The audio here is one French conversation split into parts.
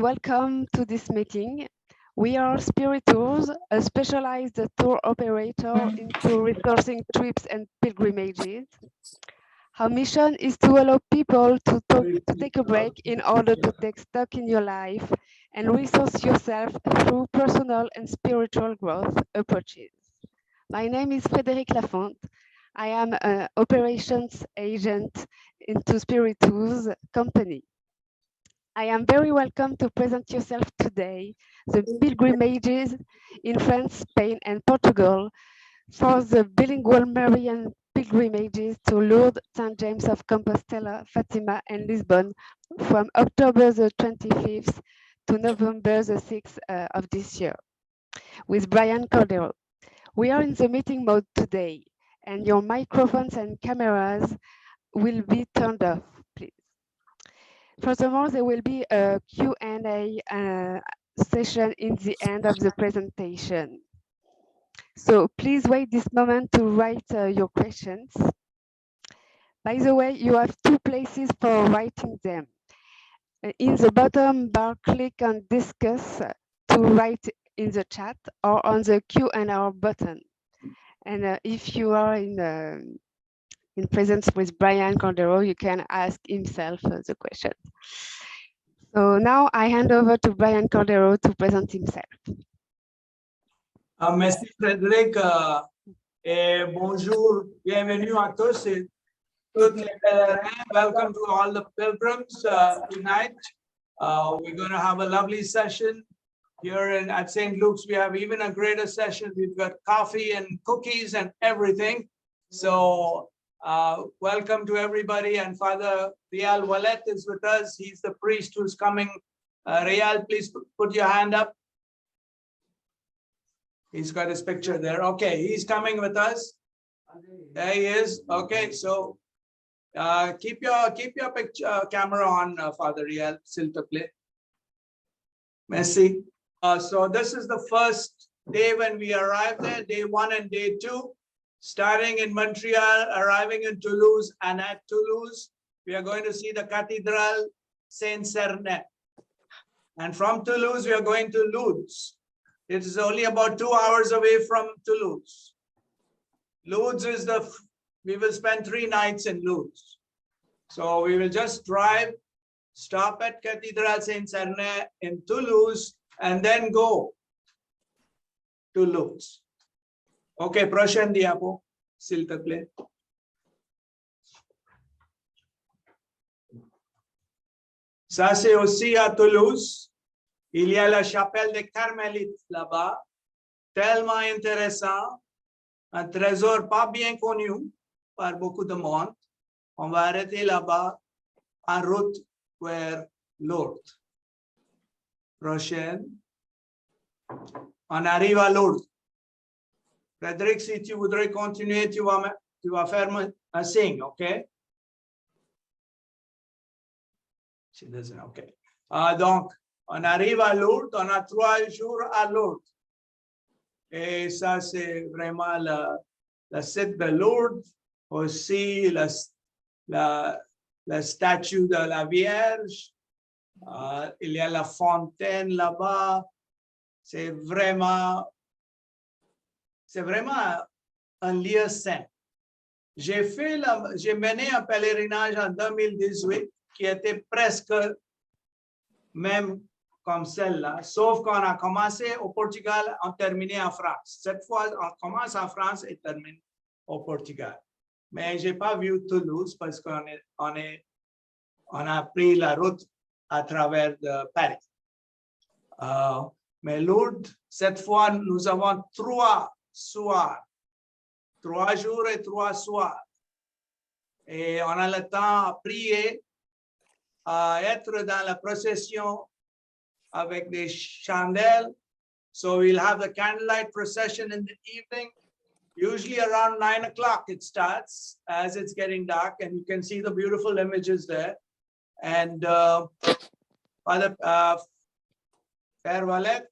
Welcome to this meeting. We are Spirit Tours, a specialized tour operator into resourcing trips and pilgrimages. Our mission is to allow people to take a break in order to take stock in your life and resource yourself through personal and spiritual growth approaches. My name is Frédéric Lafont. I am an operations agent into Spirit Tours company. I am very welcome to present yourself today, the pilgrimages in France, Spain, and Portugal for the bilingual Marian pilgrimages to Lourdes, St. James of Compostelle, Fatima, and Lisbonne from October the 25th to November the 6th of this year with Brian Cordeiro. We are in the meeting mode today, and your microphones and cameras will be turned off, please. Furthermore, there will be a Q&A session in the end of the presentation. So please wait this moment to write your questions. By the way, you have two places for writing them. In the bottom bar, click on discuss to write in the chat or on the Q&A button. And if you are in presence with Brian Cordeiro, you can ask himself the question. So now I hand over to Brian Cordeiro to present himself. Merci Frédéric et bonjour, bienvenue à tous et toutes les pèlerins. Welcome to all the pilgrims tonight. We're going to have a lovely session here at St. Luke's. We have even a greater session. We've got coffee and cookies and everything. So welcome to everybody. And Father Réal Ouellette is with us. He's the priest who's coming. Réal, please put your hand up. He's got his picture there. Okay, he's coming with us. There he is. Okay, so keep your picture camera on, Father Réal, s'il te plaît. Merci. So this is the first day when we arrived there, day 1 and day 2. Starting in Montreal, arriving in Toulouse, and at Toulouse, we are going to see the Cathedral Saint-Cernin. And from Toulouse, we are going to Lourdes. It is only about 2 hours away from Toulouse. Lourdes is we will spend 3 nights in Lourdes. So we will just drive, stop at Cathedral Saint-Cernin in Toulouse, and then go to Lourdes. Okay, prochaine diapo, s'il te plaît. Ça, c'est aussi à Toulouse. Il y a la chapelle des Carmélites là-bas, tellement intéressant, un trésor pas bien connu par beaucoup de monde. On va arrêter là-bas en route vers Lourdes. Prochaine. On arrive à Lourdes. Frédéric, si tu voudrais continuer, tu vas faire un signe, OK? She doesn't, OK. Donc, on arrive à Lourdes, on a 3 jours à Lourdes. Et ça, c'est vraiment le site de Lourdes, aussi la statue de la Vierge. Il y a la fontaine là-bas. C'est vraiment un lieu saint. J'ai mené un pèlerinage en 2018 qui était presque même comme celle-là, sauf qu'on a commencé au Portugal, on terminé en France. Cette fois, on commence en France et termine au Portugal. Mais je n'ai pas vu Toulouse parce qu'on a pris la route à travers de Paris. Mais Lourdes, cette fois, nous avons 3 soirs, 3 jours et 3 soirs. Et on a le temps à prier, à être dans la procession avec des chandelles. So we'll have the candlelight procession in the evening. Usually around 9 o'clock it starts as it's getting dark, and you can see the beautiful images there. And Father Père Ouellette,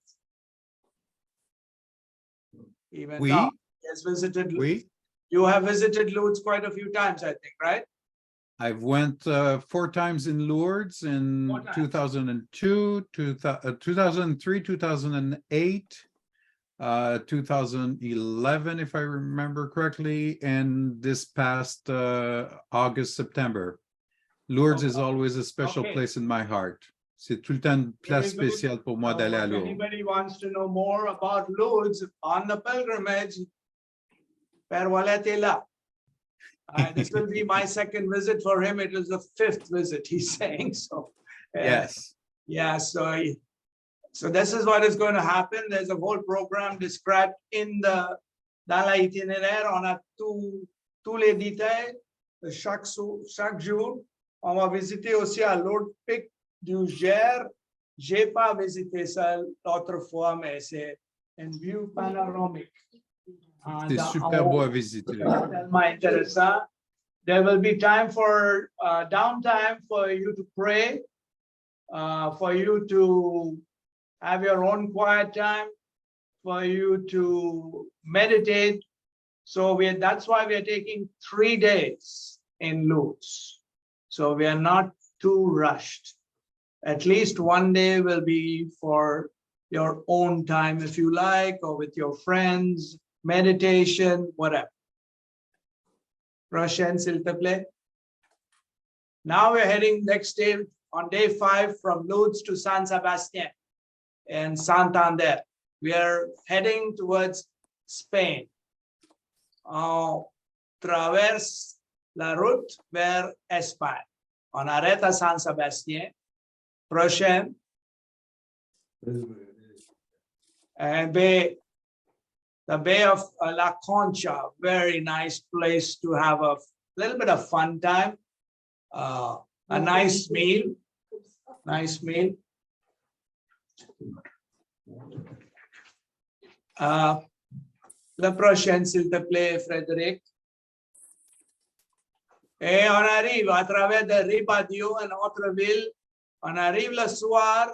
even Oui. now, he has visited Lourdes. Oui. You have visited Lourdes quite a few times, I think, right? I've went 4 times in Lourdes in 2002, 2003, 2008, 2011, if I remember correctly, and this past August, September. Lourdes is always a special place in my heart. C'est tout le temps une place spéciale pour moi d'aller à If Lourdes. anybody wants to know more about Lourdes on the pilgrimage, Père Ouellette est là. This will be my second visit for him. It was the 5th visit, he's saying. So, Yes. yeah. So this is what is going to happen. There's a whole program described in dans l'itinéraire. On a tous les détails. Chaque jour, on va visiter aussi à Lourdes Pic du Gers. J'ai pas visité ça l'autre fois, mais c'est une vue panoramique. C'est super beau à visiter. Tellement intéressant. There will be time for downtime for you to pray, for you to have your own quiet time, for you to meditate. So that's why we are taking 3 days in Lourdes. So we are not too rushed. At least 1 day will be for your own time, if you like, or with your friends. Meditation, whatever. Prochaine, s'il te plaît. Now we're heading next day on day 5 from Lourdes to San Sebastian and Santander. We are heading towards Spain. On traverse la route vers Espagne. On arrête à San Sebastian. Prochaine. And the Bay of La Concha, very nice place to have a little bit of fun time. A nice meal. Nice meal. La prochaine, s'il te plaît, Frédéric. Et on arrive à travers de Ribadio, une autre ville. On arrive le soir.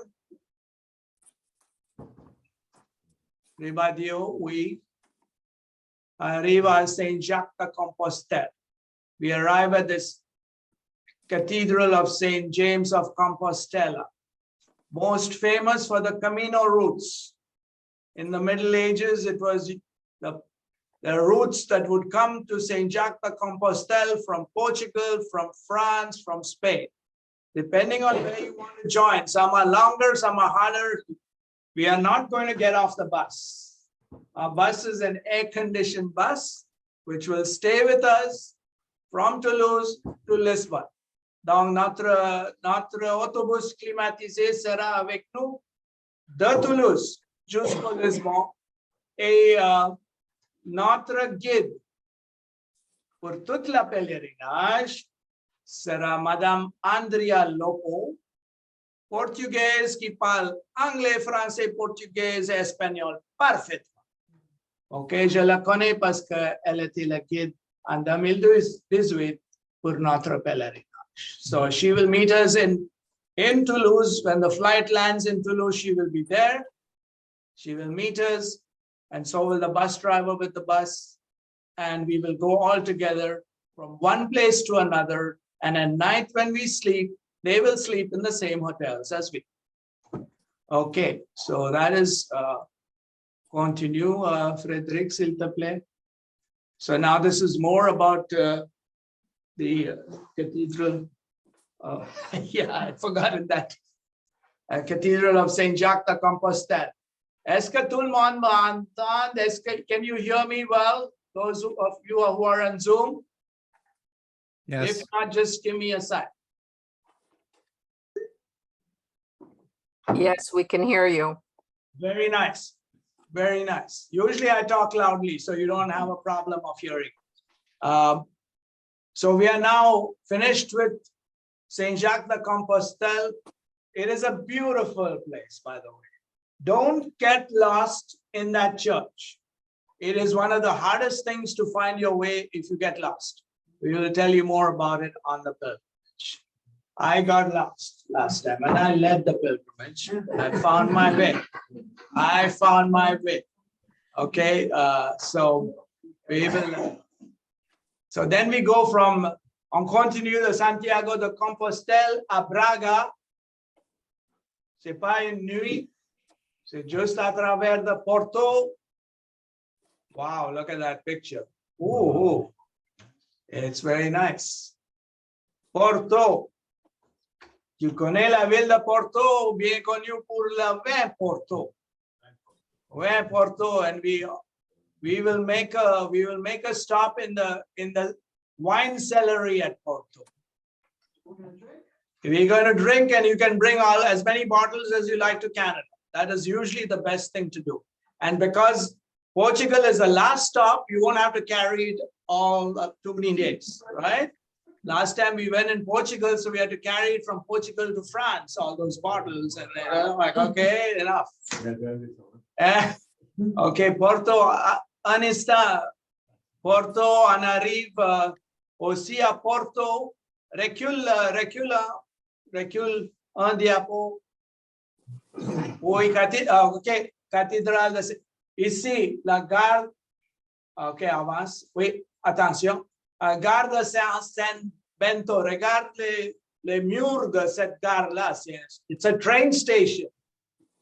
Ribadio, oui. Arrive à Saint-Jacques-de-Compostelle. We arrive at this Cathedral of St. James of Compostela, most famous for the Camino routes. In the Middle Ages, it was the routes that would come to Saint-Jacques-de-Compostelle from Portugal, from France, from Spain. Depending on where you want to join, some are longer, some are harder. We are not going to get off the bus. Our bus is an air-conditioned bus, which will stay with us from Toulouse to Lisbonne. Donc, notre autobus climatisé sera avec nous de Toulouse jusqu'au Lisbonne. Et notre guide pour toute la pèlerinage sera Madame Andrea Lopo, portugaise qui parle anglais, français, portugais et espagnol parfaitement. Ok, je la connais parce qu'elle était la guide en 2018 pour notre pèlerinage. So she will meet us in Toulouse. When the flight lands in Toulouse, she will be there. She will meet us, and so will the bus driver with the bus. And we will go all together from one place to another. And at night when we sleep, they will sleep in the same hotels as we. Okay, so that is continue, Frédéric, s'il te plaît. So now this is more about the cathedral. Yeah, I forgot that. Cathedral of Saint Jacques de Compostelle. Est-ce que tout le monde m'entend? Can you hear me well? Those of you who are on Zoom? Yes. If not, just give me a sign. Yes, we can hear you. Very nice. Very nice. Usually I talk loudly, so you don't have a problem of hearing. So we are now finished with Saint Jacques de Compostelle. It is a beautiful place, by the way. Don't get lost in that church. It is one of the hardest things to find your way if you get lost. We will tell you more about it on the pilgrimage. I got lost last time and I led the pilgrimage. I found my way. I found my way. Okay, so we will. So then we go from On continue de Santiago de Compostelle à Braga. C'est pas une nuit, c'est juste à travers de Porto. Wow, look at that picture. Ooh, it's very nice. Porto. Tu connais la ville de Porto, bien connue pour le vin Porto. Vin Porto, and we will make a stop in the wine cellar at Porto. We're going to drink, and you can bring as many bottles as you like to Canada. That is usually the best thing to do. And because Portugal is the last stop, you won't have to carry it all up too many days, right? Last time we went in Portugal, so we had to carry it from Portugal to France, all those bottles. And I'm like, okay, enough. Okay, Porto, un instant. Porto, on arrive aussi à Porto. Recule un diapo. Oui, ok, cathédrale. Ici, la gare. Ok, avance. Oui, attention. Gare de Saint-Bento. Regarde les murs de cette gare-là. It's a train station,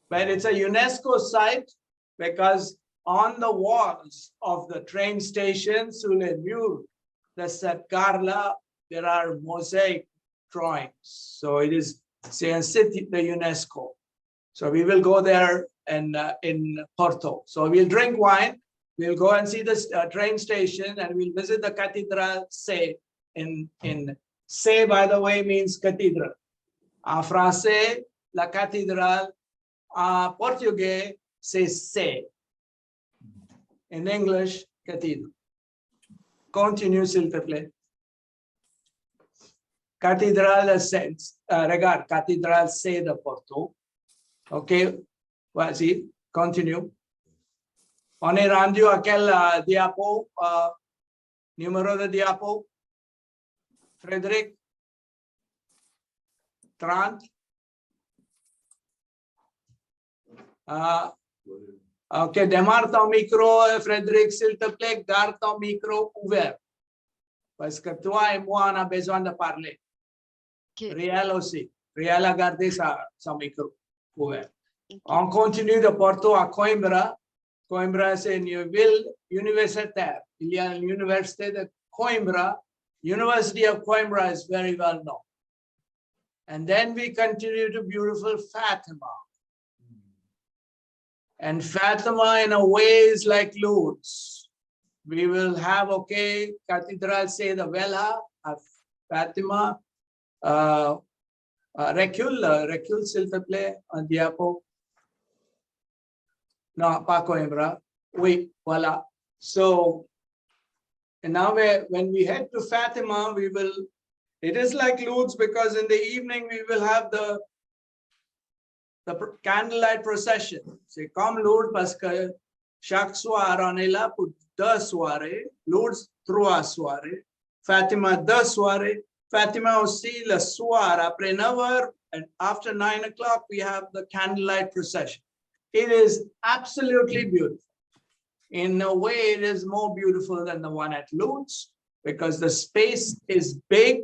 but it's a UNESCO site because on the walls of the train station, sous les murs de cette gare-là, there are mosaic drawings. So c'est un site de UNESCO. So we will go there and in Porto. So we'll drink wine. We'll go and see this train station, and we'll visit the Cathedral C. In C, by the way, means cathedral. En français, la cathédrale. En portugais, c'est C. In English, cathedral. Continue, s'il te plaît. Cathédrale C. Regarde, Cathédrale C de Porto. OK. Vas-y, continue. On est rendu à quel diapo? Numéro de diapo? Frédéric? 30? OK, démarre ton micro, Frédéric, s'il te plaît. Garde ton micro ouvert. Parce que toi et moi, on a besoin de parler. Okay. Réal aussi. Réal a gardé son micro ouvert. Okay. On continue de Porto à Coimbra. Coimbra, c'est une ville universitaire. Il y a l'université de Coimbra. University of Coimbra is very well known. And then we continue to beautiful Fatima. And Fatima, in a way, is like Lourdes. We will have, okay, Cathedral say the Vela of Fatima. Recule, s'il te plaît, un diapo. No, pas Coimbra. Oui, voilà. So, and now when we head to Fatima, it is like Lourdes because in the evening we will have the candlelight procession. C'est comme Lourdes parce que chaque soir on est là pour 2 soirées. Lourdes, 3 soirées. Fatima, 2 soirées. Fatima aussi le soir après 9 heures and after 9 o'clock we have the candlelight procession. It is absolutely beautiful. In a way, it is more beautiful than the one at Lourdes because the space is big.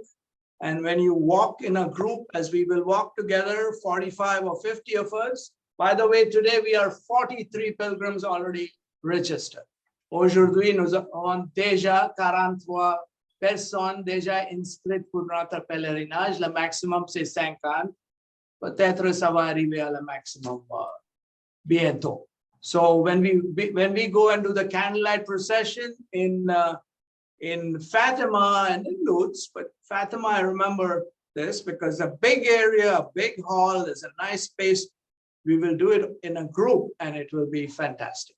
And when you walk in a group, as we will walk together, 45 or 50 of us. By the way, today we are 43 pilgrims already registered. Aujourd'hui, nous avons déjà 43 personnes déjà inscrites pour notre pèlerinage. Le maximum, c'est 50. Peut-être ça va arriver à le maximum bientôt. So when we go and do the candlelight procession in Fatima and in Lourdes, but Fatima, I remember this because a big area, a big hall, there's a nice space. We will do it in a group and it will be fantastic.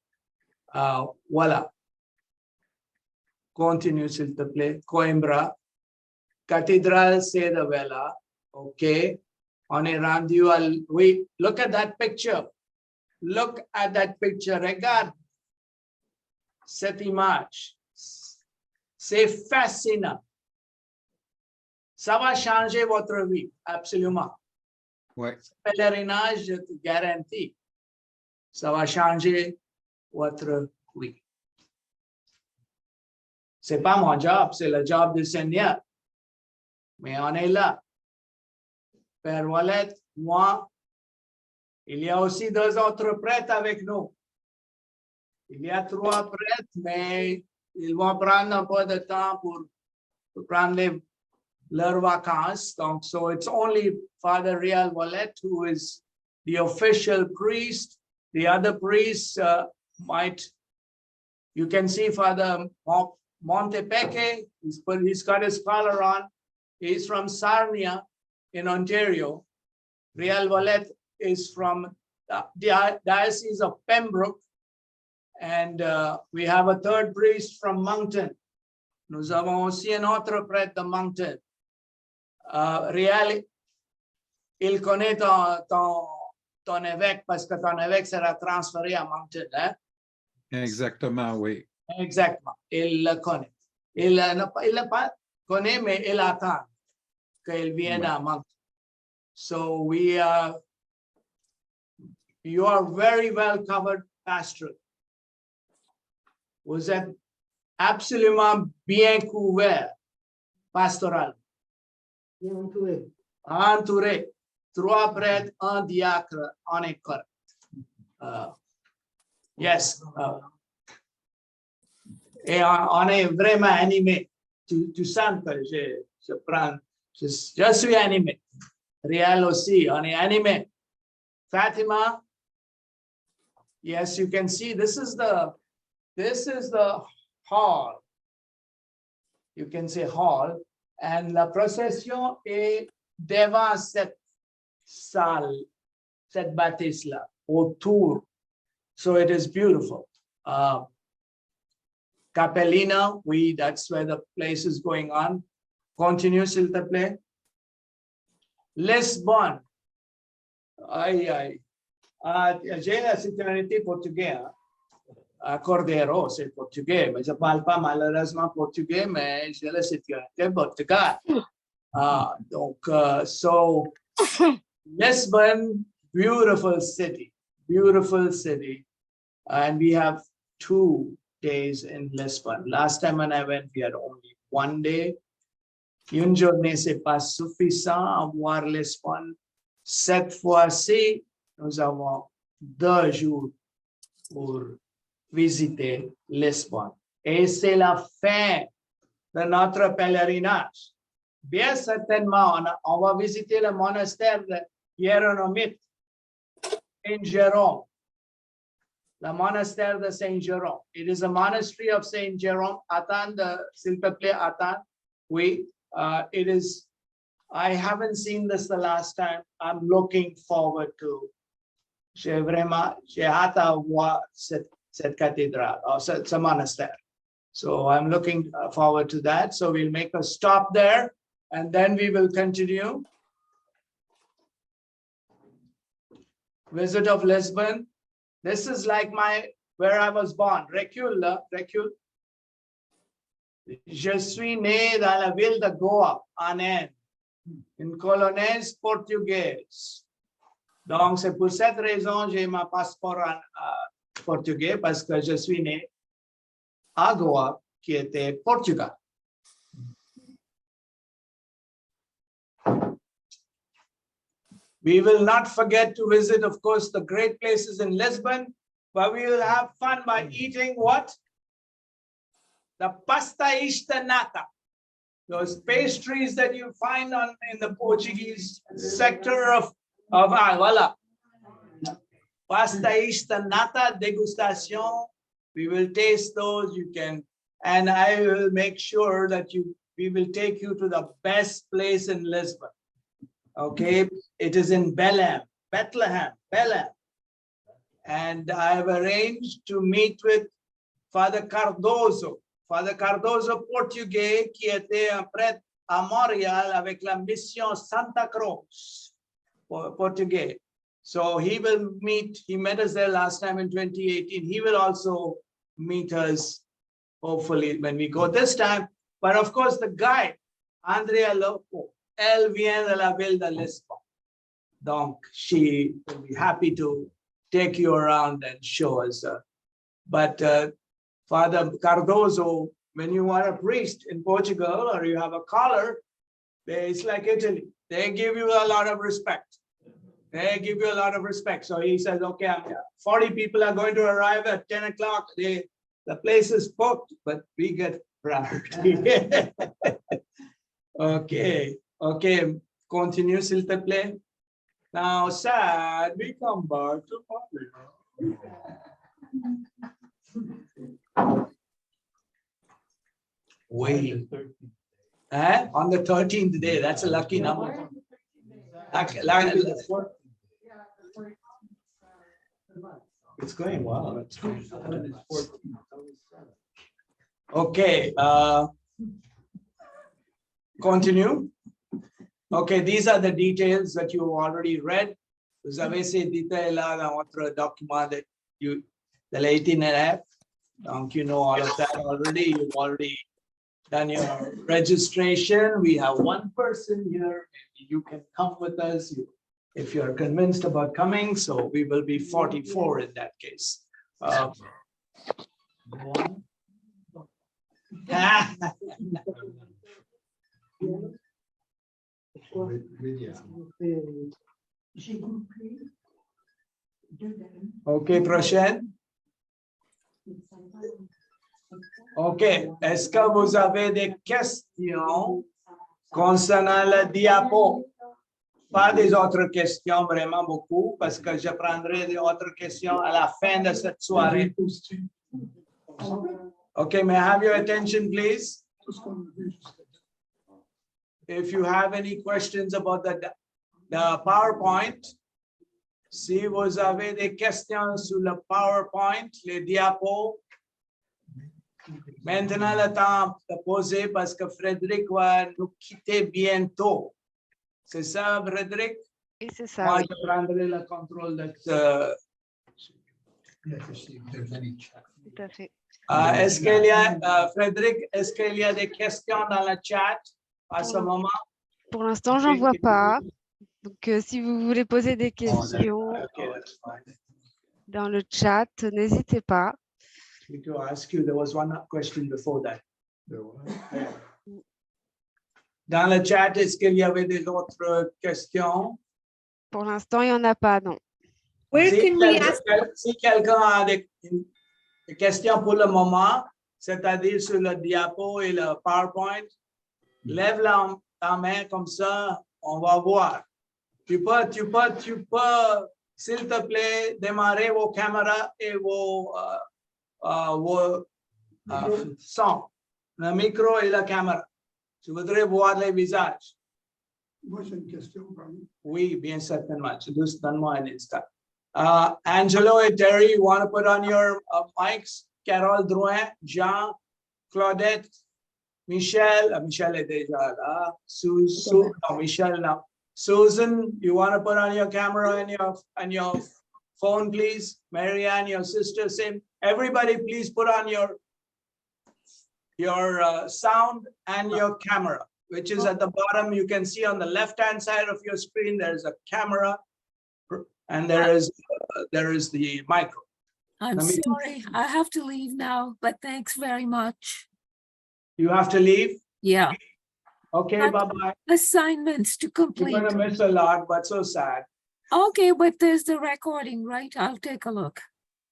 Voilà. Continue, s'il te plaît. Coimbra. Cathédrale c'est de Vela. Okay. On est rendu à... Oui, look at that picture. Look at that picture. Regarde cette image. C'est fascinant. Ça va changer votre vie, absolument. Ouais. Pèlerinage, je te garantis. Ça va changer votre vie. C'est pas mon job, c'est le job du Seigneur. Mais on est là. Père Ouellette, moi, il y a aussi 2 autres prêtres avec nous. Il y a 3 prêtres, mais ils vont prendre un peu de temps pour prendre leurs vacances. Donc, so it's only Father Réal Ouellette who is the official priest. The other priests you can see Father Montepeke, he's got his collar on. He's from Sarnia in Ontario. Réal Ouellette is from the Diocese of Pembroke. And we have a 3rd priest from Moncton. Nous avons aussi un autre prêtre de Moncton. Réal, il connaît ton évêque parce que ton évêque sera transféré à Moncton. Hein? Exactement, oui. Exactement, il le connaît. Il ne pas connaît, mais il attend qu'il vienne à Moncton. So you are very well covered pastoral. Vous êtes absolument bien couvert pastoral. Entouré. 3 prêtres, 1 diacre, on est correct. Yes. Et on est vraiment animé. Tu sens que je suis animé. Réal aussi, on est animé. Fatima, yes, you can see this is the hall. You can say hall. And la procession est devant cette salle, cette bâtisse-là, autour. So it is beautiful. Capellina, that's where the place is going on. Continue, s'il te plaît. Lisbonne. J'ai la citoyenneté portugaise. Cordeiro, c'est portugais, mais je ne parle pas malheureusement portugais, mais j'ai la citoyenneté Portugal. So Lisbon, beautiful city. And we have 2 days in Lisbon. Last time when I went, we had only 1 day. Une journée, ce n'est pas suffisant à voir Lisbonne. Cette fois-ci, nous avons 2 jours pour visiter Lisbonne. Et c'est la fin de notre pèlerinage. Bien certainement, on va visiter le monastère de Hieronomite, Saint Jerome. Le monastère de Saint Jerome. It is a monastery of Saint Jerome. Attends, s'il te plaît, attends. Oui, it is. I haven't seen this the last time. I'm looking forward to. J'ai hâte à voir cette cathédrale, or ce monastère. So I'm looking forward to that. So we'll make a stop there, and then we will continue. Visit of Lisbon. This is like where I was born. Recule. Je suis né dans la ville de Goa, en Inde, une colonie portugaise. Donc, c'est pour cette raison que j'ai mon passeport en portugais, parce que je suis né à Goa, qui était Portugal. We will not forget to visit, of course, the great places in Lisbon, but we will have fun by eating what? The pasta nata. Those pastries that you find in the Portuguese sector of voilà. Pasta nata degustation. We will taste those. You can, and I will make sure that we will take you to the best place in Lisbon. Okay, it is in Bethlehem, Bethlehem. And I have arranged to meet with Father Cardoso portugais, qui était un prêtre à Montréal avec la mission Santa Cruz, portugais. So he met us there last time in 2018. He will also meet us, hopefully, when we go this time. But of course, the guide, Andrea Lopo, elle vient de la ville de Lisbonne. Donc, she will be happy to take you around and show us. But Father Cardoso, when you are a priest in Portugal or you have a collar, It's like Italy. They give you a lot of respect. They give you a lot of respect. So he says, okay, 40 people are going to arrive at 10 o'clock. The place is booked, but we get priority. Okay. Okay. Continue, s'il te plaît. Now, sad, we come back to wait. On the 13th day, that's a lucky number. It's going well. It's going well. Okay. Continue. Okay, these are the details that you already read. Vous avez ces détails-là dans votre document that you, the 18F. Donc, you know all of that already. You've already done your registration. We have one person here. You can come with us if you're convinced about coming. So we will be 44 in that case. Ok, prochaine. Ok, est-ce que vous avez des questions concernant le diapo? Pas des autres questions vraiment beaucoup, parce que je prendrai des autres questions à la fin de cette soirée. Okay, may I have your attention, please? If you have any questions about the PowerPoint, si vous avez des questions sur le PowerPoint, les diapos, maintenant le temps de poser parce que Frédéric va nous quitter bientôt. C'est ça, Frédéric? Oui, c'est ça. Moi, Oui. je prendrai le contrôle de Tout à fait. est-ce qu'il y a, Frédéric, est-ce qu'il y a des questions dans le chat à ce moment? Pour l'instant, j'en vois pas. Donc, si vous voulez poser des questions dans le chat, n'hésitez pas. To ask you, there was one question before that. Dans le chat, est-ce qu'il y avait des autres questions? Pour l'instant, il n'y en a pas, non. Si quelqu'un a des questions pour le moment, c'est-à-dire sur le diapo et le PowerPoint, lève la main comme ça, on va voir. Tu peux, s'il te plaît, démarrer vos caméras et vos sons, le micro et la caméra. Je voudrais voir les visages. Moi, j'ai une question. Oui, bien certainement. Juste donne-moi un instant. Angelo et Terry, you want to put on your mics? Carole Drouin, Jean, Claudette, Michel. Michel est déjà là. Michel now. Susan, you want to put on your camera and your phone, please? Marianne, your sister, same. Everybody, please put on your sound and your camera, which is at the bottom. You can see on the left-hand side of your screen, there's a camera, and there is the micro. I'm sorry, I have to leave now, but thanks very much. You have to leave? Yeah. Okay, bye-bye. Assignments to complete. You're going to miss a lot, but so sad. Okay, but there's the recording, right? I'll take a look.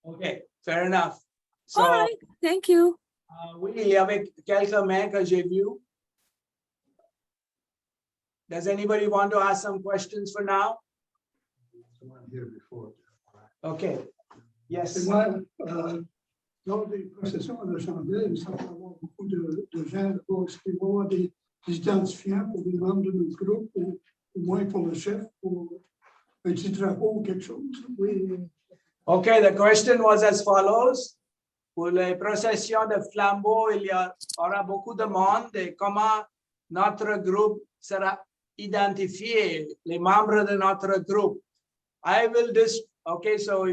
Okay, fair enough. So, all right, thank you. Oui, il y avait quelques mains que j'ai vues. Does anybody want to ask some questions for now? Okay. Yes. Moi, lors des processions de chandelle, il semble y avoir beaucoup de gens là-bas. Est-ce qu'il va y avoir des identifiants pour les membres de notre groupe, ou au moins pour le chef, pour un petit drapeau ou quelque chose? Oui. Okay, the question was as follows. Pour les processions de flambeaux, il y aura beaucoup de monde, et comment notre groupe sera identifié, les membres de notre groupe. I will okay, so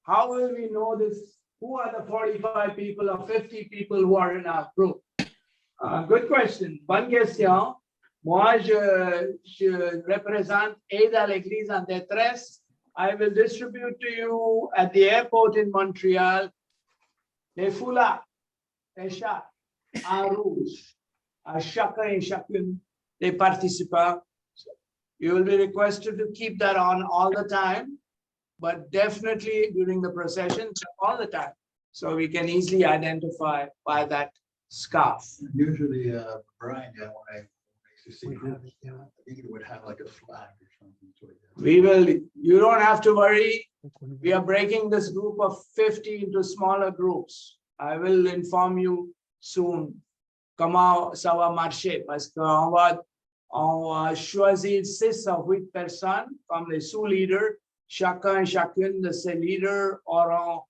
how will we know this? Who are the 45 people or 50 people who are in our group? Good question. Bonne question. Moi, je représente Aide à l'Église en détresse. I will distribute to you at the airport in Montreal les foulards, les chats en rouge, à chacun et chacune les participants. You will be requested to keep that on all the time, but definitely during the procession, all the time. So we can easily identify by that scarf. Usually, Brian, when I used to see groups, I think it would have like a flag or something. So We will, you don't have to worry. We are breaking this group of 50 into smaller groups. I will inform you soon comment ça va marcher parce qu'on va choisir 6 à 8 personnes comme les sous-leaders. Chacun et chacune de ces leaders aura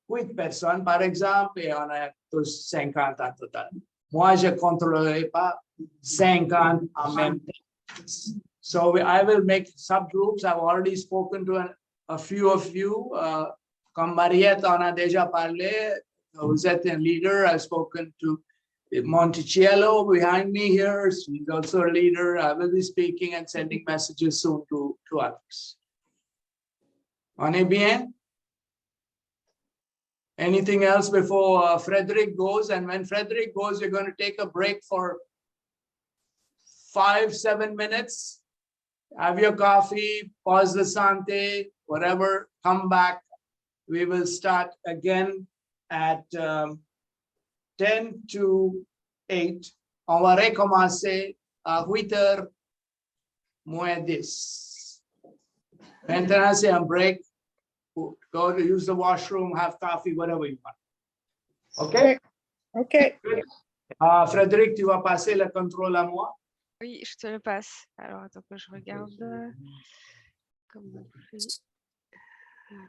8 personnes, par exemple, et on a tous 50 en total. Moi, je ne contrôlerai pas 50 en même temps. So I will make subgroups. I've already spoken to a few of you. Comme Mariette en a déjà parlé, vous êtes un leader. I've spoken to Monticello behind me here. He's also a leader. I will be speaking and sending messages soon to others. On est bien? Anything else before Frederick goes? And when Frederick goes, you're going to take a break for 5-7 minutes. Have your coffee, pause the santé, whatever, come back. We will start again at 10 to 8. On va recommencer à 8h moins 10. Maintenant, c'est un break. Go to use the washroom, have coffee, whatever you want. Okay? Okay. Frédéric, tu vas passer le contrôle à moi? Oui, je te le passe. Alors, attends que je regarde. Comment on fait.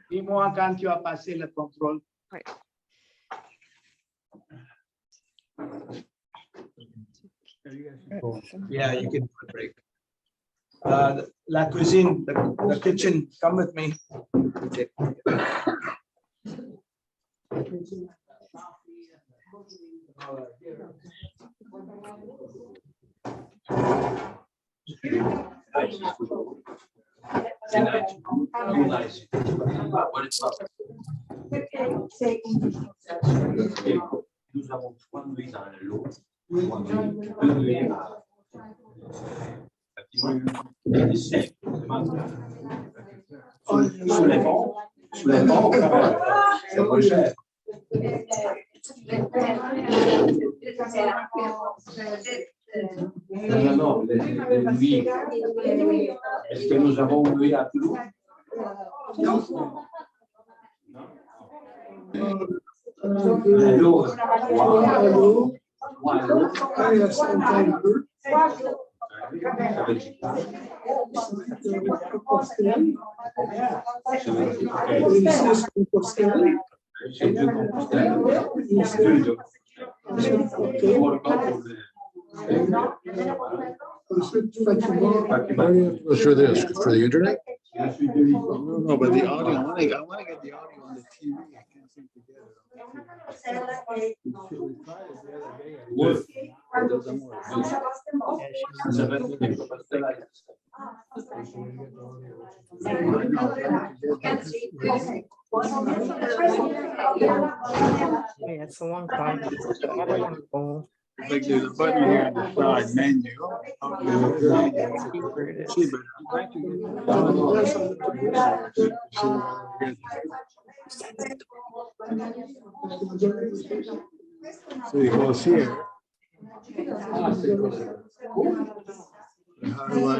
Dis-moi quand tu as passé le contrôle. Oui. Yeah, you can put a break. La cuisine, the kitchen, come with me. Okay. nous avons 3 nuits dans le lot. Sous les ponts, c'est pas cher. Non, les nuits. Est-ce que nous avons une nuit à Toulouse? Non. Allô, Was for this, for the internet? No, but the audio, I want to get the audio on the TV. I can't seem to get it. We tried it the other day. It doesn't Yeah, it's a long time. I don't want to go. Like there's a button here on the side menu. See, but I'd like to get so he goes here. How do I?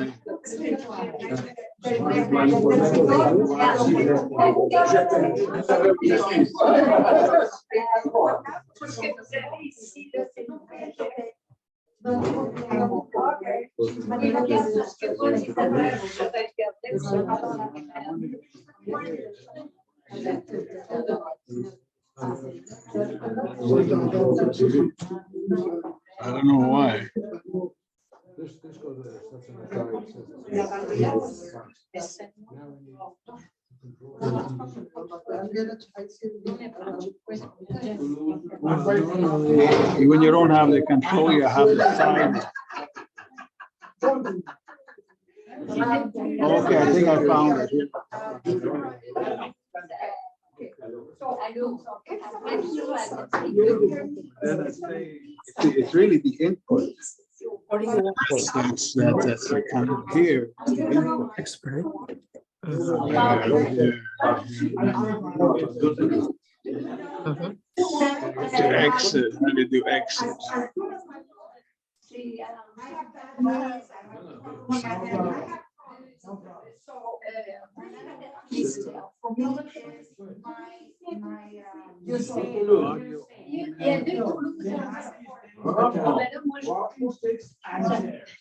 I don't know why. This goes with this. That's when you don't have the control, you have the side. Okay, I think I found it. Then I say It's really the input. That's kind of here. Expert. To exit, how to do exit.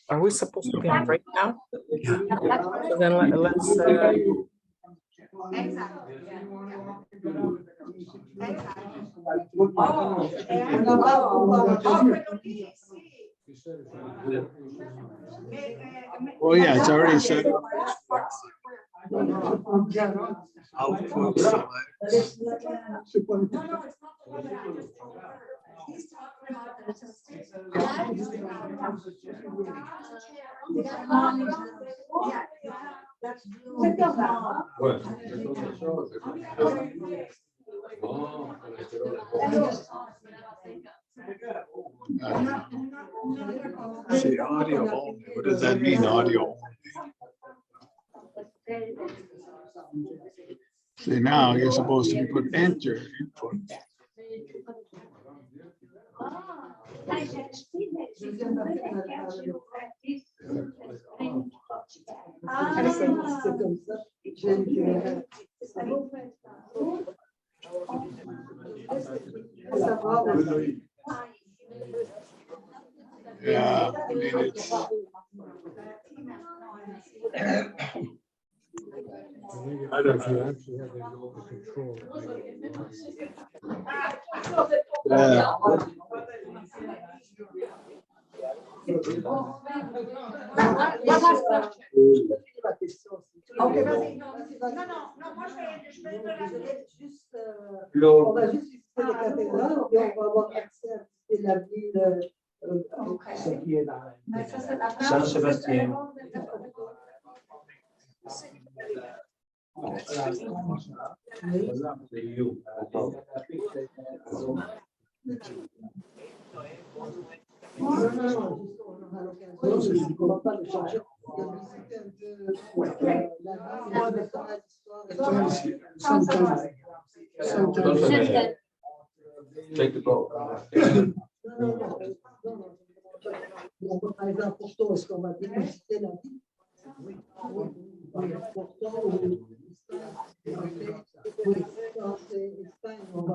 Are we supposed to be on break now? Yeah. So then let's. Oh yeah, it's already set up. Output select. See, audio only. What does that mean, audio only? See, now you're supposed to put enter input. Yeah, I mean it's. I don't know if you actually have that under control. Yeah. Ok, vas-y. Non, moi je vais juste. On va juste visiter les cathédrales et on va avoir accès à visiter la ville. Saint-Sébastien. On ne va pas le changer. On va visiter un peu la l'histoire. Take the boat. Par exemple, Porto, est-ce qu'on va visiter la ville? Oui. Porto ou Espagne, on va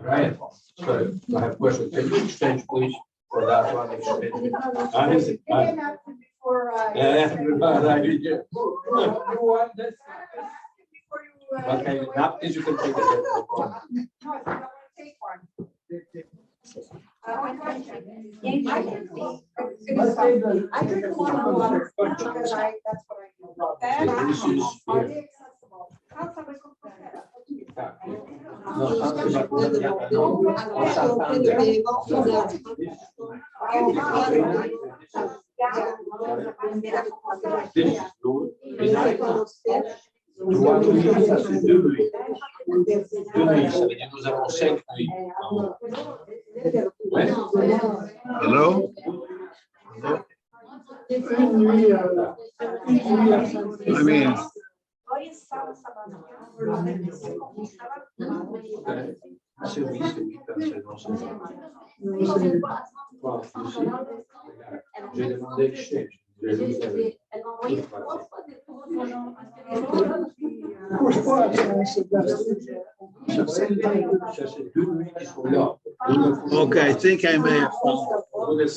Right. So I have a question. Can you exchange, please, for that one exchange? Okay, napkins you can take it. I drink a lot of water because that's what I do. This is here. This is Lourdes. Ça c'est 2 nuits. 2 nuits, ça veut dire que nous avons 5 nuits. Ouais. Hello? I mean. C'est oui, c'est 8 personnes. J'ai demandé exchange. Okay, I think I may have found. That's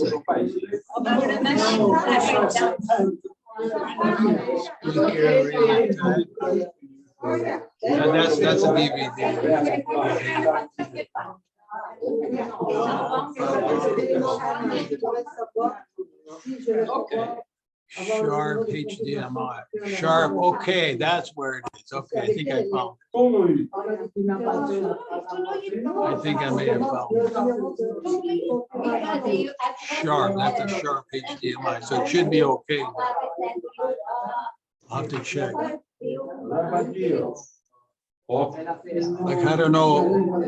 a DVD. Sharp HDMI. Sharp. Okay, that's where it is. Okay, I think I found it. I think I may have found it. Sharp. That's a sharp HDMI. So it should be okay. I'll have to check. Like, I don't know.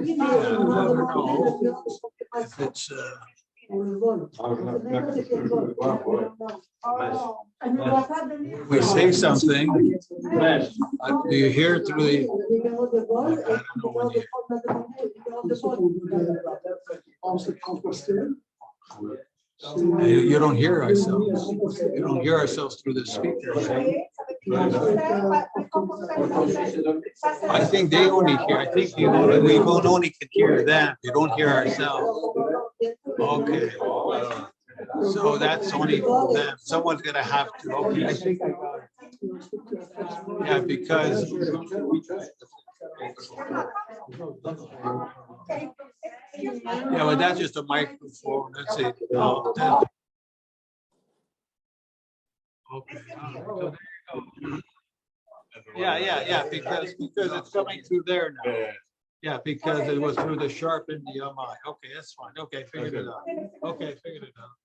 If it's, we say something, do you hear it through the, I don't know when you don't hear ourselves. You don't hear ourselves through the speaker. I think they only hear. I think we only can hear them. You don't hear ourselves. Okay. So that's only for them. Someone's gonna have to. Okay. Yeah, because. Yeah, but that's just a microphone. That's it. No, that's... Okay. So there you go. Yeah. Because it's coming through there now. Yeah, because it was through the sharp in the mic. Okay, that's fine. Okay, figured it out. Okay, figured it out.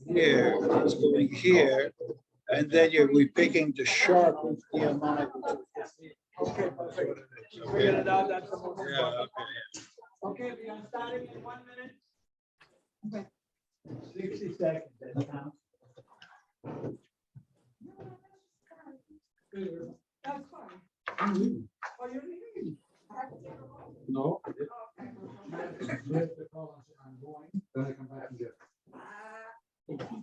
Here, it's going here, and then we're picking the sharp of the mic. Okay, perfect. Figured it out. That's the most important. Okay, we are starting in 1 minute. Okay. 60 seconds. That's fine. No. Then I come back and get okay.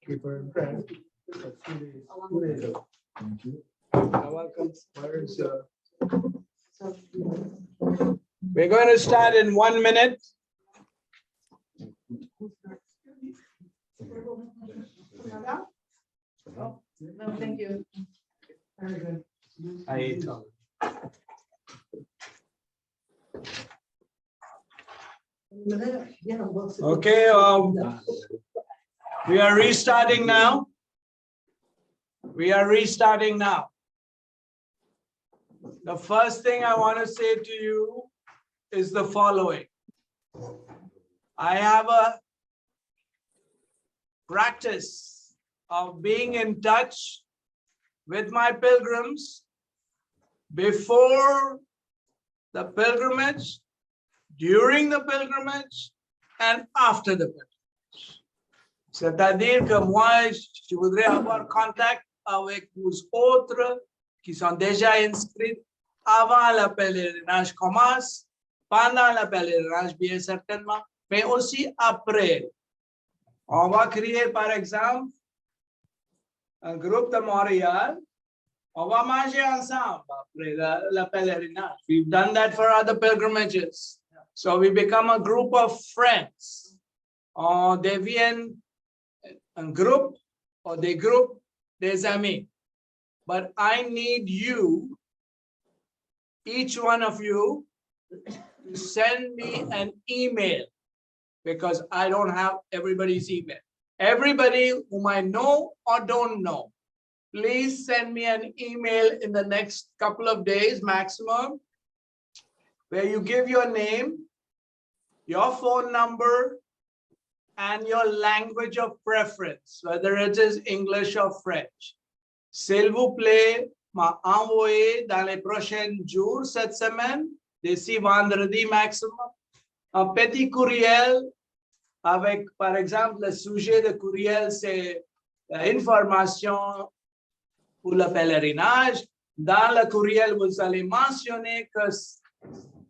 Keep her impressed. 2 days ago. Welcome. We're going to start in 1 minute. No, thank you. Very good. Okay, we are restarting now. We are restarting now. The first thing I want to say to you is the following. I have a practice of being in touch with my pilgrims before the pilgrimage, during the pilgrimage, and after the pilgrimage. C'est-à-dire que moi, je voudrais avoir contact avec vous autres qui sont déjà inscrits avant le pèlerinage commence, pendant le pèlerinage bien certainement, mais aussi après. On va créer par exemple un groupe de Montréal. On va manger ensemble après le pèlerinage. We've done that for other pilgrimages. So we become a group of friends. On devient un groupe or des groupes des amis. But I need you, each one of you, to send me an email because I don't have everybody's email. Everybody whom I know or don't know, please send me an email in the next couple of days maximum, where you give your name, your phone number, and your language of preference, whether it is English or French. S'il vous plaît, m'a envoyé dans les prochains jours cette semaine, d'ici vendredi maximum, un petit courriel avec, par exemple, le sujet de courriel, c'est l'information pour le pèlerinage. Dans le courriel, vous allez mentionner que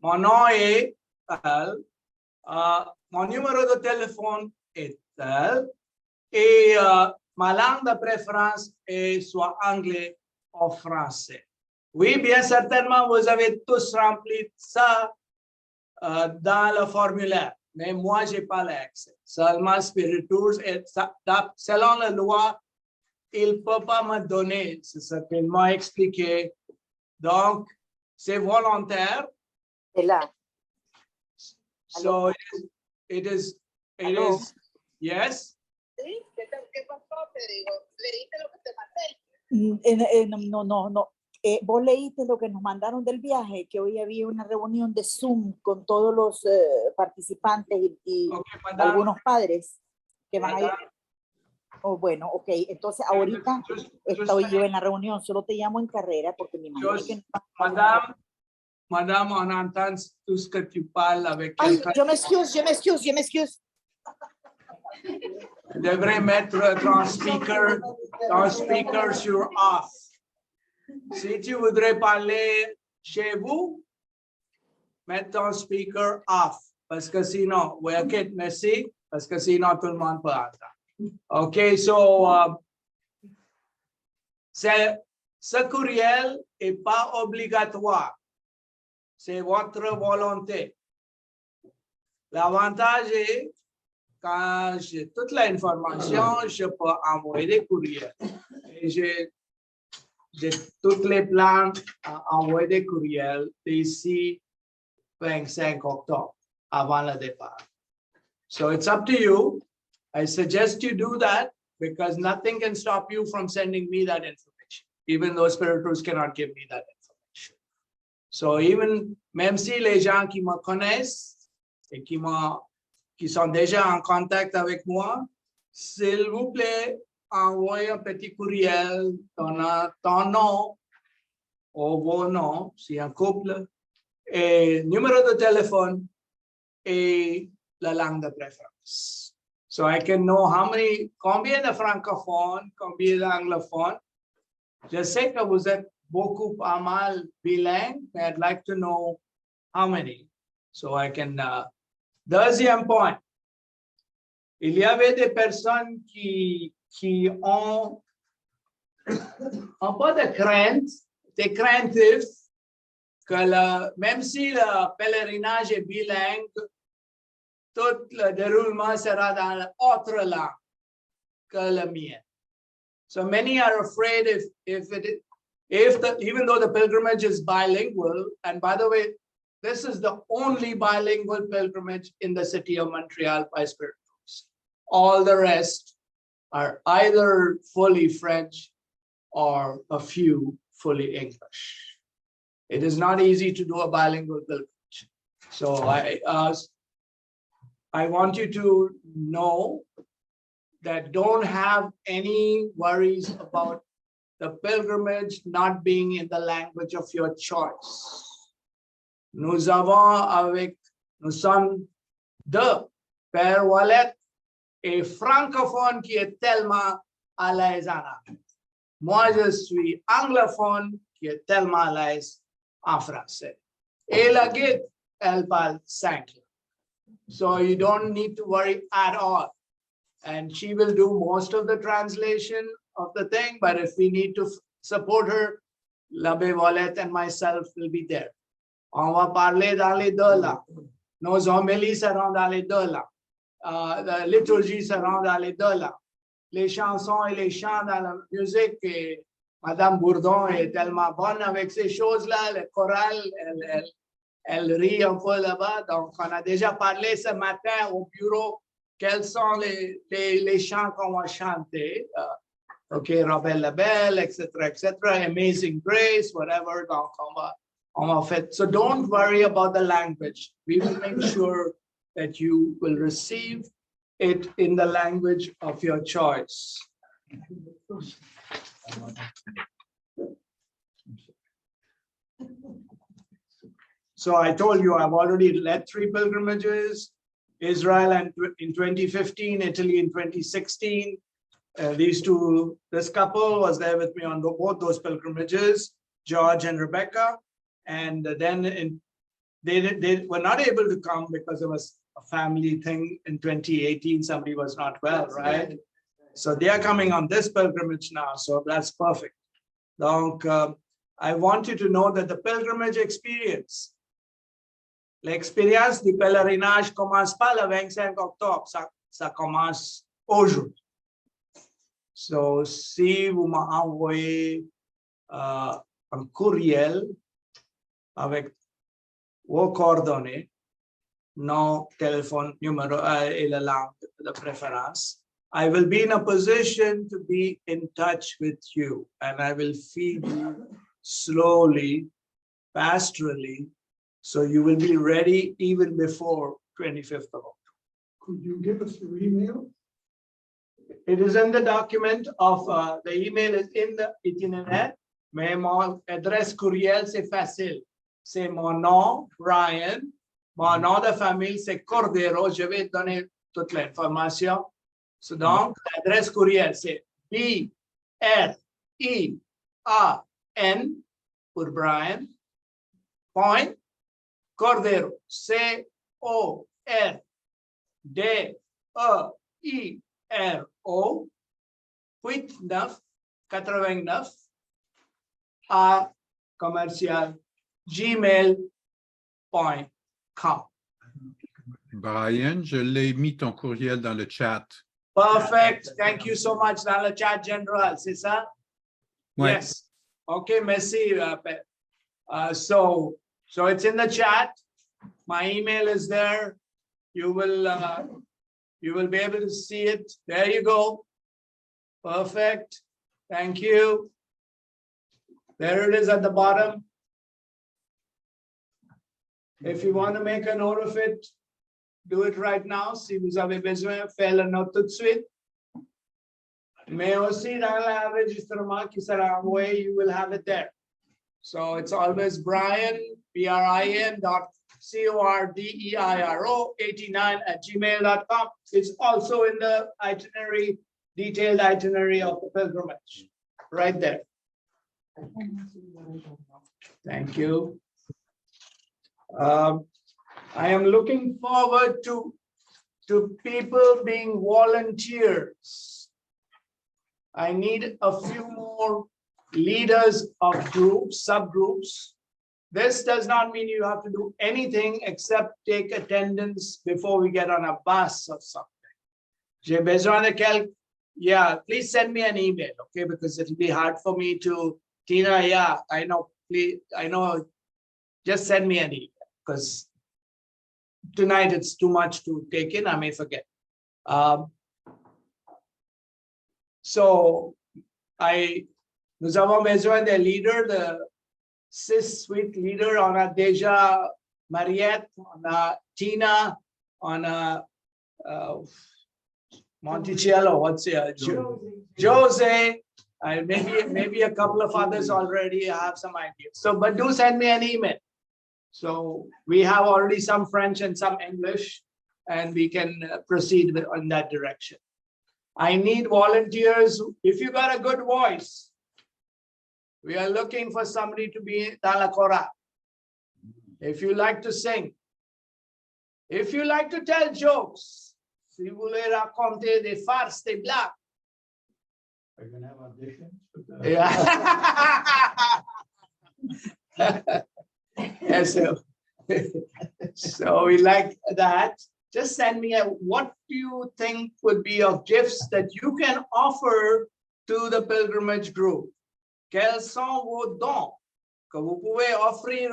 mon nom est tel, mon numéro de téléphone est tel, et ma langue de préférence est soit anglais ou français. Oui, bien certainement, vous avez tous rempli ça dans le formulaire, mais moi, je n'ai pas l'accès. Seulement Spirituals, et selon la loi il ne peut pas me donner. C'est ce qu'il m'a expliqué. Donc, c'est volontaire. Et là. So it is, yes. No. Vos leíste lo que nos mandaron del viaje, que hoy había una reunión de Zoom con todos los participantes y algunos padres que van a ir. Oh, bueno, ok. Entonces ahorita estoy yo en la reunión, solo te llamo en carrera porque mi imagino que... Madame, on entend tout ce que tu parles avec quelqu'un. Je m'excuse. Tu devrais mettre ton speaker sur off. Si tu voudrais parler chez vous, mets ton speaker off. Parce que sinon, oui, ok, merci. Parce que sinon, tout le monde peut entendre. Ok, so, ce courriel n'est pas obligatoire. C'est votre volonté. L'avantage est, quand j'ai toute l'information, je peux envoyer des courriels. Et j'ai tous les plans à envoyer des courriels d'ici 25 octobre, avant le départ. So it's up to you. I suggest you do that because nothing can stop you from sending me that information, even though spirituals cannot give me that information. So even, même si les gens qui me connaissent et qui sont déjà en contact avec moi, s'il vous plaît, envoyez un petit courriel, ton nom, ou vos noms, si un couple, et numéro de téléphone et la langue de préférence. So I can know combien de francophones, combien d'anglophones. Je sais que vous êtes beaucoup pas mal bilingue, mais I'd like to know how many. So I can, deuxième point. Il y avait des personnes qui ont un peu de crainte, des craintifs, que même si le pèlerinage est bilingue, tout le déroulement sera dans l'autre langue que le mien. So many are afraid even though the pilgrimage is bilingual, and by the way, this is the only bilingual pilgrimage in the city of Montreal by spirituals. All the rest are either fully French or a few fully English. It is not easy to do a bilingual pilgrimage. So I want you to know that don't have any worries about the pilgrimage not being in the language of your choice. Nous sommes deux, Père Ouellette et francophone qui est tellement à l'aise en anglais. Moi, je suis anglophone qui est tellement à l'aise en français. Et la guide, elle parle 5 langues. So you don't need to worry at all. And she will do most of the translation of the thing, but if we need to support her, l'Abbé Ouellette and myself will be there. On va parler dans les deux langues. Nos homélies seront dans les deux langues. La liturgie seront dans les deux langues. Les chansons et les chants dans la musique, et Madame Bourdon est tellement bonne avec ces choses-là. Le choral, elle rit un peu là-bas. Donc, on a déjà parlé ce matin au bureau quels sont les chants qu'on va chanter. OK, Robert la Belle, etc., Amazing Grace, whatever. Donc, on va faire. So don't worry about the language. We will make sure that you will receive it in the language of your choice. So I told you I've already led 3 pilgrimages, Israel in 2015, Italy in 2016. This couple was there with me on both those pilgrimages, George and Rebecca. And then they were not able to come because it was a family thing in 2018. Somebody was not well, right? So they are coming on this pilgrimage now. So that's perfect. Donc, I want you to know that the pilgrimage experience, l'expérience du pèlerinage commence pas le 25 octobre, ça commence aujourd'hui. So, si vous m'envoyez un courriel avec vos coordonnées, nom, téléphone, numéro et la langue de préférence, I will be in a position to be in touch with you, and I will feed you slowly, pastorally, so you will be ready even before 25th of October. Could you give us your email? It is in the document of, the email is in the itinéraire, mais mon adresse courriel, c'est facile. C'est mon nom, Brian. Mon nom de famille, c'est Cordeiro. Je vais donner toute l'information. So, donc, l'adresse courriel, c'est B-R-I-A-N pour Brian, point, Cordeiro, C-O-R-D-E-I-R-O, 89 à commercial gmail.com. Brian, je l'ai mis ton courriel dans le chat. Perfect. Thank you so much. Dans le chat général, c'est ça? Ouais. Yes. Okay, merci. So it's in the chat. My email is there. You will be able to see it. There you go. Perfect. Thank you. There it is at the bottom. If you want to make a note of it, do it right now. Si vous avez besoin, faites la note tout de suite. Mais aussi dans l'enregistrement qui sera envoyé, you will have it there. So it's always Brian, BRIN.CORDEIRO89@gmail.com. It's also in the itinerary, detailed itinerary of the pilgrimage, right there. Thank you. I am looking forward to people being volunteers. I need a few more leaders of groups, subgroups. This does not mean you have to do anything except take attendance before we get on a bus or something. J'ai besoin de quelqu'un. Yeah, please send me an email, okay? Because it'll be hard for me to, Tina, yeah, I know, please, I know, just send me an email because tonight it's too much to take in, I may forget. So nous avons besoin des leaders, de 6 sweet leaders. On a déjà Mariette, on a Tina, on a Monticello, what's it? Jose, maybe a couple of others already have some ideas. So, but do send me an email. So we have already some French and some English, and we can proceed in that direction. I need volunteers. If you got a good voice, we are looking for somebody to be dans la chorale. If you like to sing, if you like to tell jokes, si vous voulez raconter des farces, des blagues. Are you going to have auditions? Yeah. Yes, so we like that. Just send me what do you think would be of gifts that you can offer to the pilgrimage group? Quels sont vos dons que vous pouvez offrir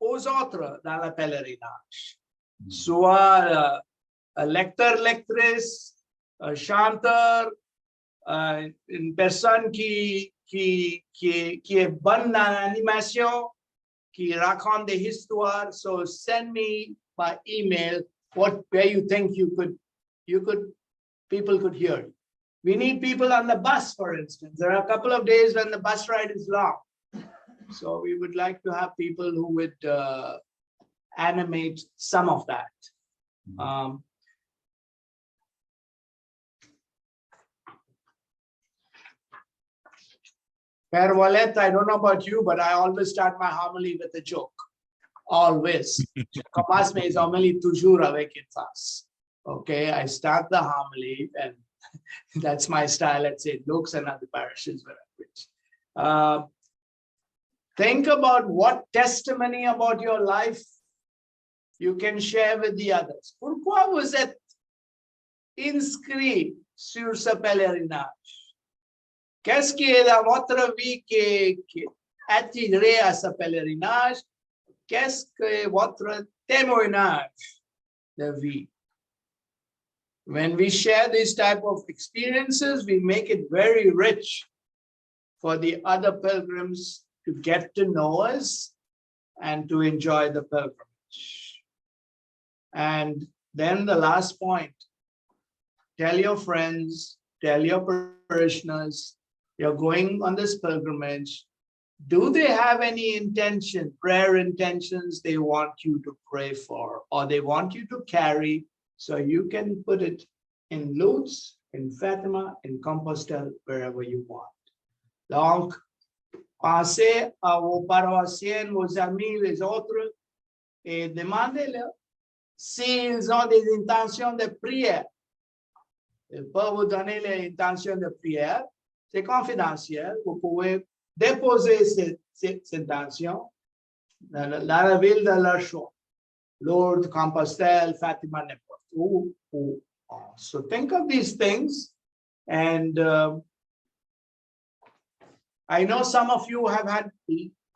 aux autres dans le pèlerinage? Soit un lecteur, lectrice, un chanteur, une personne qui est bonne dans l'animation, qui raconte des histoires. So send me by email where you think people could hear you. We need people on the bus, for instance. There are a couple of days when the bus ride is long. So we would like to have people who would animate some of that. Père Ouellette, I don't know about you, but I always start my homily with a joke. Always. Je commence mes homilies toujours avec une farce. Okay, I start the homily, and that's my style at St. Luke's and other parishes where I preach. Think about what testimony about your life you can share with the others. Pourquoi vous êtes inscrit sur ce pèlerinage? Qu'est-ce qui est dans votre vie qui est attiré à ce pèlerinage? Qu'est-ce que votre témoignage de vie? When we share this type of experiences, we make it very rich for the other pilgrims to get to know us and to enjoy the pilgrimage. And then the last point, tell your friends, tell your parishioners, you're going on this pilgrimage. Do they have any intention, prayer intentions they want you to pray for, or they want you to carry, so you can put it in Lourdes, in Fatima, in Compostelle, wherever you want. Donc, pensez à vos paroissiens, vos amis, les autres, et demandez-leur s'ils ont des intentions de prière. Ils peuvent vous donner les intentions de prière. C'est confidentiel. Vous pouvez déposer ces intentions dans la ville de leur choix. Lourdes, Compostelle, Fatima, n'importe où. So think of these things. And I know some of you have had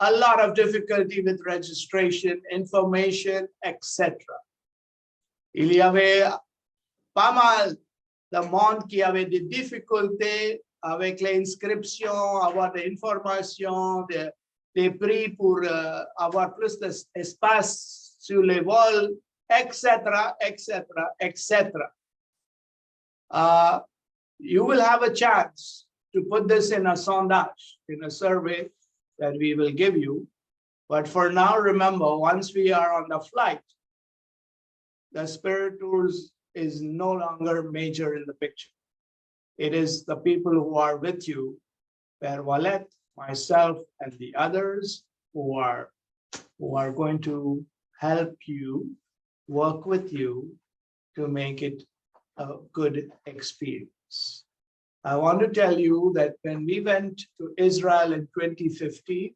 a lot of difficulty with registration, information, etc. Il y avait pas mal de monde qui avait des difficultés avec l'inscription, avoir des informations, des prix pour avoir plus d'espace sur les vols, etc., etc., etc. You will have a chance to put this in a sondage, in a survey that we will give you. But for now, remember, once we are on the flight, the spirit tours is no longer major in the picture. It is the people who are with you, Réal Ouellette, myself, and the others who are going to help you, work with you to make it a good experience. I want to tell you that when we went to Israel in 2015,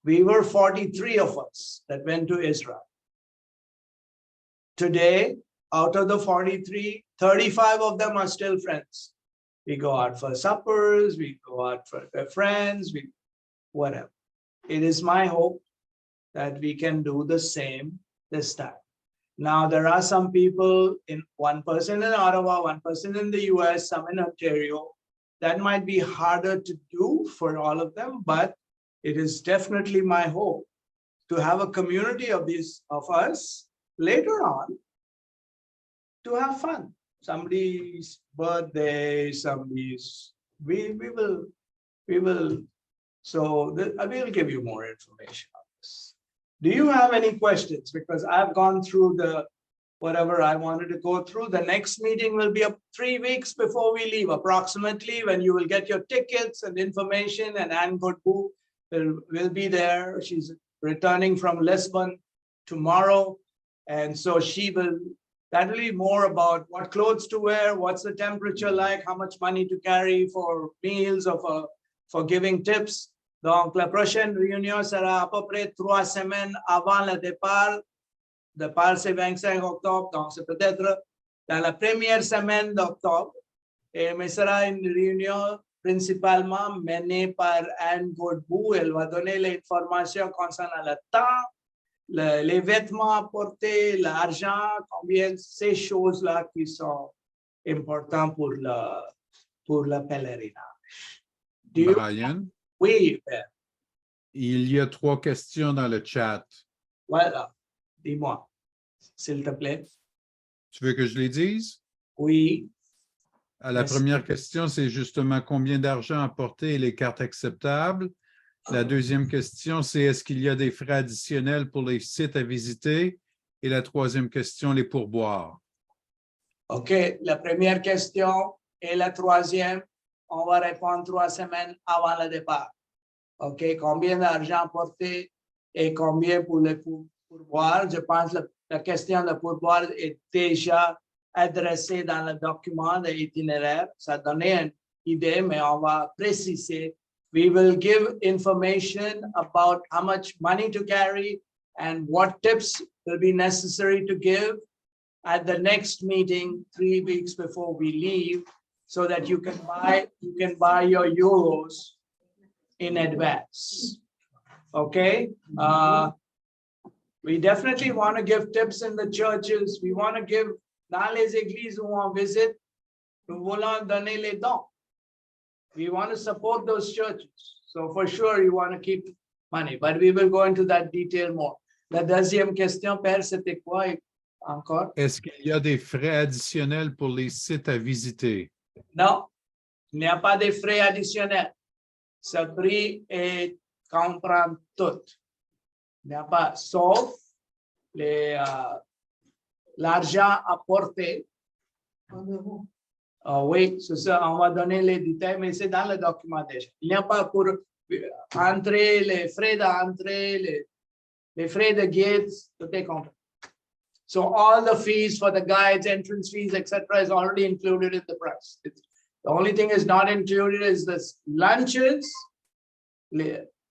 we were 43 of us that went to Israel. Today, out of the 43, 35 of them are still friends. We go out for suppers, we go out for friends, whatever. It is my hope that we can do the same this time. Now, there are some people, one person in Ottawa, one person in the US, some in Ontario. That might be harder to do for all of them, but it is definitely my hope to have a community of us later on to have fun. Somebody's birthday, we will, so I will give you more information on this. Do you have any questions? Because I've gone through whatever I wanted to go through. The next meeting will be 3 weeks before we leave, approximately, when you will get your tickets and information, and Anne Godbout will be there. She's returning from Lisbonne tomorrow. And so that will be more about what clothes to wear, what's the temperature like, how much money to carry for meals or for giving tips. Donc, la prochaine réunion sera à peu près 3 semaines avant le départ. Le départ, c'est 25 octobre, donc c'est peut-être dans la première semaine d'octobre. Mais sera une réunion principalement menée par Anne Godbout. Elle va donner l'information concernant le temps, les vêtements à porter, l'argent, combien ces choses-là qui sont importantes pour le pèlerinage. Brian? Oui, Père. Il y a 3 questions dans le chat. Voilà, dis-moi, s'il te plaît. Tu veux que je les dise? Oui. La première question, c'est justement combien d'argent apporter et les cartes acceptables. La deuxième question, c'est est-ce qu'il y a des frais additionnels pour les sites à visiter? Et la troisième question, les pourboires. OK, la première question et la troisième, on va répondre 3 semaines avant le départ. OK, combien d'argent porter et combien pour les pourboires? Je pense que la question de pourboire est déjà adressée dans le document de l'itinéraire. Ça donnait une idée, mais on va préciser. We will give information about how much money to carry and what tips will be necessary to give at the next meeting 3 weeks before we leave. so that you can buy your euros in advance. Okay. We definitely want to give tips in the churches. We want to give dans les églises où on visite. Nous voulons donner les dons. We want to support those churches. So for sure, you want to keep money, but we will go into that detail more. La deuxième question, Père, c'était quoi encore? Est-ce qu'il y a des frais additionnels pour les sites à visiter? Non, il n'y a pas de frais additionnels. Ce prix est comprend tout. Il n'y a pas, sauf l'argent apporté. Oui, c'est ça, on va donner les détails, mais c'est dans le document déjà. Il n'y a pas pour entrer, les frais d'entrée, les frais de guide, tout est compris. So all the fees for the guides, entrance fees, etc. is already included in the price. The only thing is not included is the lunches.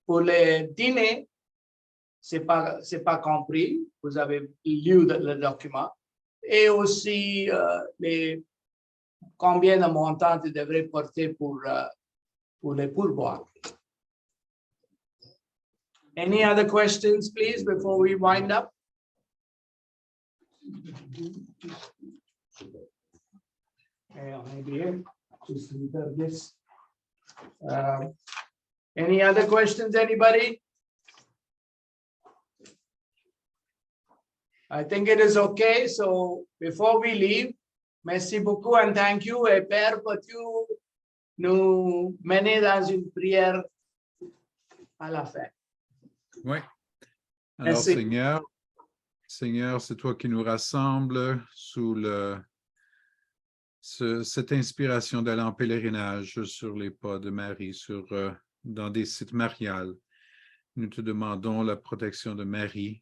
Pour les dîners, c'est pas compris. Vous avez lu le document. Et aussi combien de montants tu devrais porter pour les pourboires. Any other questions, please, before we wind up? Any other questions, anybody? I think it is okay. So before we leave, merci beaucoup and thank you. Et Père, peux-tu nous mener dans une prière à la fin? Oui. Alors, merci. Seigneur, c'est toi qui nous rassembles sous cette inspiration d'aller en pèlerinage sur les pas de Marie, dans des sites mariales. Nous te demandons la protection de Marie,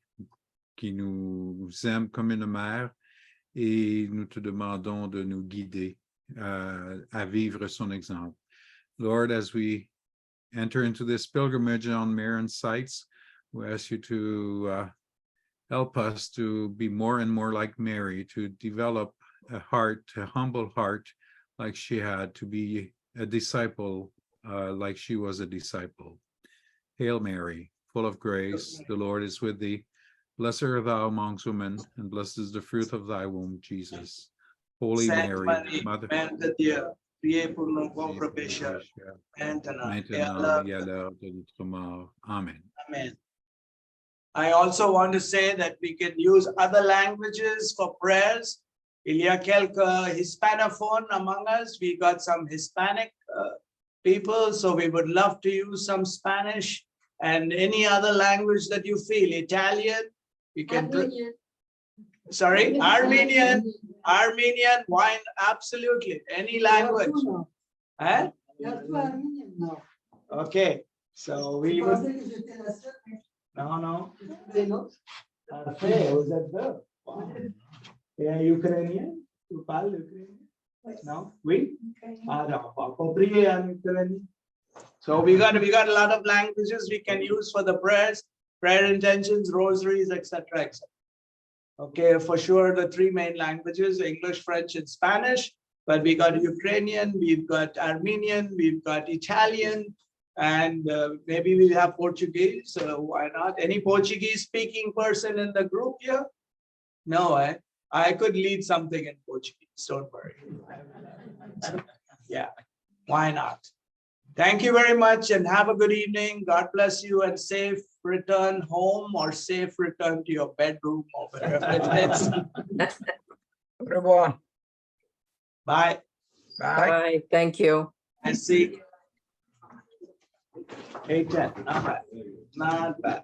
qui nous aime comme une mère, et nous te demandons de nous guider à vivre son exemple. Lord, as we enter into this pilgrimage on Marian sites, we ask you to help us to be more and more like Mary, to develop a humble heart like she had, to be a disciple like she was a disciple. Hail Mary, full of grace, the Lord is with thee. Blessed art thou amongst women, and blessed is the fruit of thy womb, Jesus. Holy Mary, Mother of Dieu, priez pour nos pauvres pécheurs, maintenant et à l'heure de notre mort. Amen. Amen. I also want to say that we can use other languages for prayers. Il y a quelques hispanophones among us. We got some Hispanic people, so we would love to use some Spanish and any other language that you feel. Italian, we can. Armenian. Sorry, Armenian, wine, absolutely, any language. Huh? Okay, so we would. No. Vous êtes deux. Et Ukrainien? Tu parles ukrainien? No? Oui? Ah, non, pas compris en ukrainien. So we got a lot of languages we can use for the prayers, prayer intentions, rosaries, etc., etc. Okay, for sure, the three main languages, English, French, and Spanish, but we got Ukrainian, we've got Armenian, we've got Italian, and maybe we'll have Portuguese, why not? Any Portuguese speaking person in the group here? No, I could lead something in Portuguese, don't worry. Yeah, why not? Thank you very much and have a good evening. God bless you and safe return home or safe return to your bedroom or wherever it is. Bye. Bye. Thank you. I see. 8:10. Not bad. Not bad.